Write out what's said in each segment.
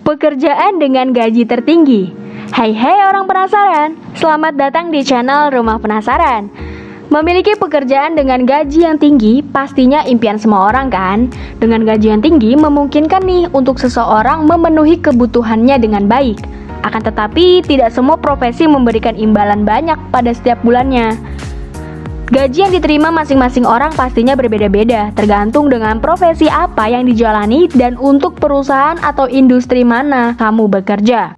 Pekerjaan dengan gaji tertinggi. Hai orang penasaran, selamat datang di channel Rumah Penasaran. Memiliki pekerjaan dengan gaji yang tinggi pastinya impian semua orang kan? Dengan gaji yang tinggi memungkinkan nih untuk seseorang memenuhi kebutuhannya dengan baik. Akan tetapi tidak semua profesi memberikan imbalan banyak pada setiap bulannya. Gaji yang diterima masing-masing orang pastinya berbeda-beda, tergantung dengan profesi apa yang dijalani dan untuk perusahaan atau industri mana kamu bekerja.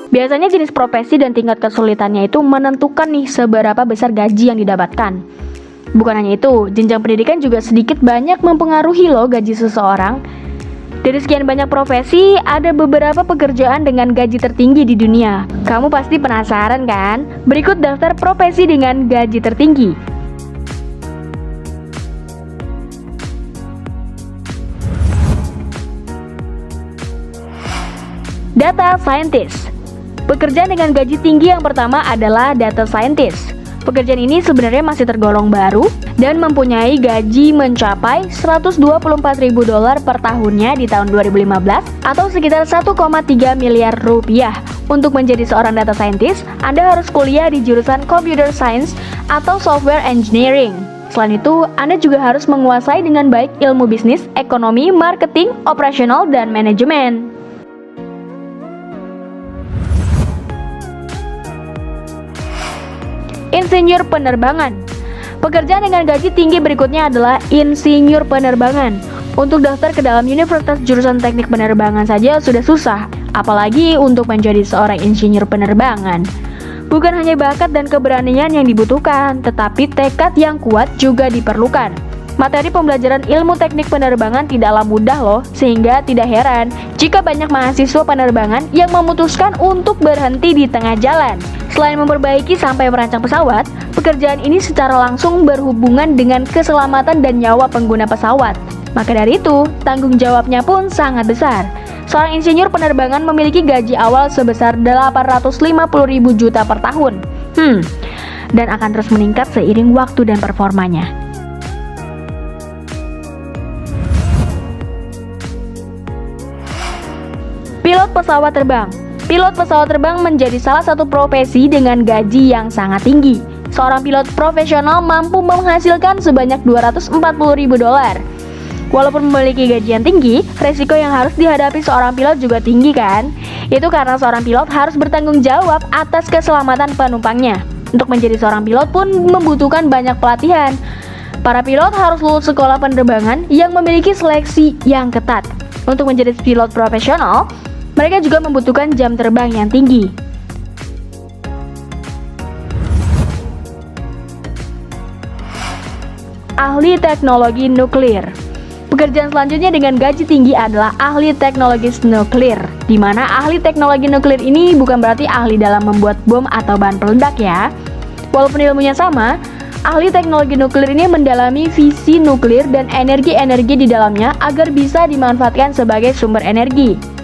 Biasanya jenis profesi dan tingkat kesulitannya itu menentukan nih seberapa besar gaji yang didapatkan. Bukan hanya itu, jenjang pendidikan juga sedikit banyak mempengaruhi loh gaji seseorang. Dari sekian banyak profesi, ada beberapa pekerjaan dengan gaji tertinggi di dunia. Kamu pasti penasaran kan? Berikut daftar profesi dengan gaji tertinggi. Data Scientist. Pekerjaan dengan gaji tinggi yang pertama adalah Data Scientist. Pekerjaan ini sebenarnya masih tergolong baru dan mempunyai gaji mencapai $124.000 per tahunnya di tahun 2015 atau sekitar 1,3 miliar rupiah. Untuk menjadi seorang data scientist, Anda harus kuliah di jurusan Computer Science atau Software Engineering. Selain itu, Anda juga harus menguasai dengan baik ilmu bisnis, ekonomi, marketing, operasional, dan manajemen. Insinyur penerbangan. Pekerjaan dengan gaji tinggi berikutnya adalah insinyur penerbangan. Untuk daftar ke dalam universitas jurusan teknik penerbangan saja sudah susah, apalagi untuk menjadi seorang insinyur penerbangan. Bukan hanya bakat dan keberanian yang dibutuhkan, tetapi tekad yang kuat juga diperlukan. Materi pembelajaran ilmu teknik penerbangan tidaklah mudah loh, sehingga tidak heran jika banyak mahasiswa penerbangan yang memutuskan untuk berhenti di tengah jalan. Selain memperbaiki sampai merancang pesawat, pekerjaan ini secara langsung berhubungan dengan keselamatan dan nyawa pengguna pesawat. Maka dari itu, tanggung jawabnya pun sangat besar. Seorang insinyur penerbangan memiliki gaji awal sebesar 850.000 juta per tahun. Dan akan terus meningkat seiring waktu dan performanya. Pilot pesawat terbang. Pilot pesawat terbang menjadi salah satu profesi dengan gaji yang sangat tinggi. Seorang pilot profesional mampu menghasilkan sebanyak $240.000. Walaupun memiliki gaji yang tinggi, resiko yang harus dihadapi seorang pilot juga tinggi kan? Itu karena seorang pilot harus bertanggung jawab atas keselamatan penumpangnya. Untuk menjadi seorang pilot pun membutuhkan banyak pelatihan. Para pilot harus lulus sekolah penerbangan yang memiliki seleksi yang ketat. Untuk menjadi pilot profesional, mereka juga membutuhkan jam terbang yang tinggi. Ahli teknologi nuklir. Pekerjaan selanjutnya dengan gaji tinggi adalah ahli teknologi nuklir, di mana ahli teknologi nuklir ini bukan berarti ahli dalam membuat bom atau bahan peledak ya. Walaupun ilmunya sama, ahli teknologi nuklir ini mendalami fisi nuklir dan energi-energi di dalamnya agar bisa dimanfaatkan sebagai sumber energi.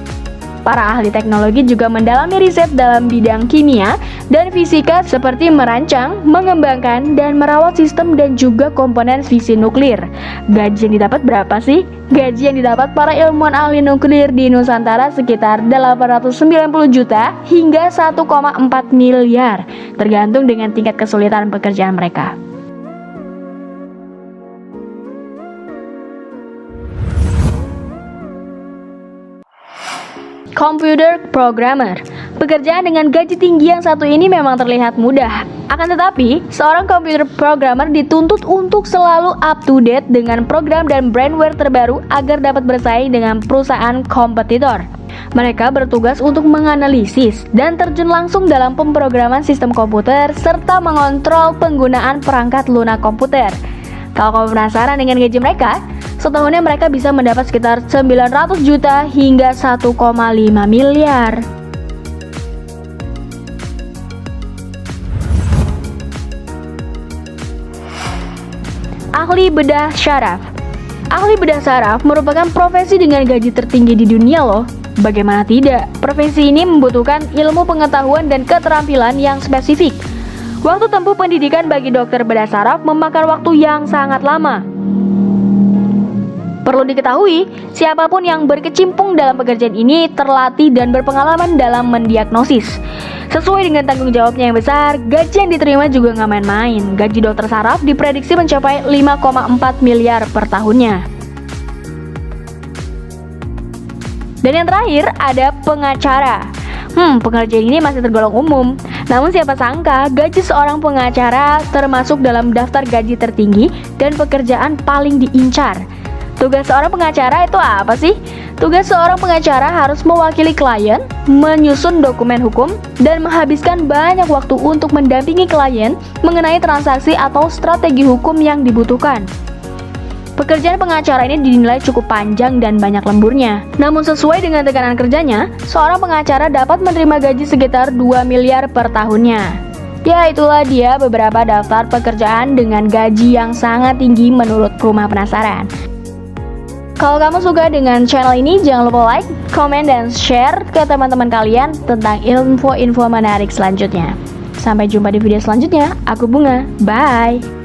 Para ahli teknologi juga mendalami riset dalam bidang kimia dan fisika seperti merancang, mengembangkan, dan merawat sistem dan juga komponen fisi nuklir. Gaji yang didapat berapa sih? Gaji yang didapat para ilmuwan ahli nuklir di Nusantara sekitar 890 juta hingga 1,4 miliar, tergantung dengan tingkat kesulitan pekerjaan mereka. Computer Programmer. Pekerjaan dengan gaji tinggi yang satu ini memang terlihat mudah. Akan tetapi, seorang computer programmer dituntut untuk selalu up to date dengan program dan brandware terbaru agar dapat bersaing dengan perusahaan kompetitor. Mereka bertugas untuk menganalisis dan terjun langsung dalam pemrograman sistem komputer serta mengontrol penggunaan perangkat lunak komputer. Kalau kamu penasaran dengan gaji mereka, setahunnya mereka bisa mendapat sekitar 900 juta hingga 1,5 miliar. Ahli bedah syaraf. Ahli bedah syaraf merupakan profesi dengan gaji tertinggi di dunia loh. Bagaimana tidak, profesi ini membutuhkan ilmu pengetahuan dan keterampilan yang spesifik. Waktu tempuh pendidikan bagi dokter bedah saraf memakan waktu yang sangat lama. Perlu diketahui, siapapun yang berkecimpung dalam pekerjaan ini terlatih dan berpengalaman dalam mendiagnosis. Sesuai dengan tanggung jawabnya yang besar, gaji yang diterima juga nggak main-main. Gaji dokter saraf diprediksi mencapai 5,4 miliar per tahunnya. Dan yang terakhir ada pengacara. Pekerjaan ini masih tergolong umum. Namun siapa sangka gaji seorang pengacara termasuk dalam daftar gaji tertinggi dan pekerjaan paling diincar. Tugas seorang pengacara itu apa sih? Tugas seorang pengacara harus mewakili klien, menyusun dokumen hukum, dan menghabiskan banyak waktu untuk mendampingi klien mengenai transaksi atau strategi hukum yang dibutuhkan. Pekerjaan pengacara ini dinilai cukup panjang dan banyak lemburnya. Namun sesuai dengan tekanan kerjanya, seorang pengacara dapat menerima gaji sekitar 2 miliar per tahunnya. Ya, itulah dia beberapa daftar pekerjaan dengan gaji yang sangat tinggi menurut Rumah Penasaran. Kalau kamu suka dengan channel ini, jangan lupa like, komen, dan share ke teman-teman kalian tentang info-info menarik selanjutnya. Sampai jumpa di video selanjutnya. Aku Bunga. Bye!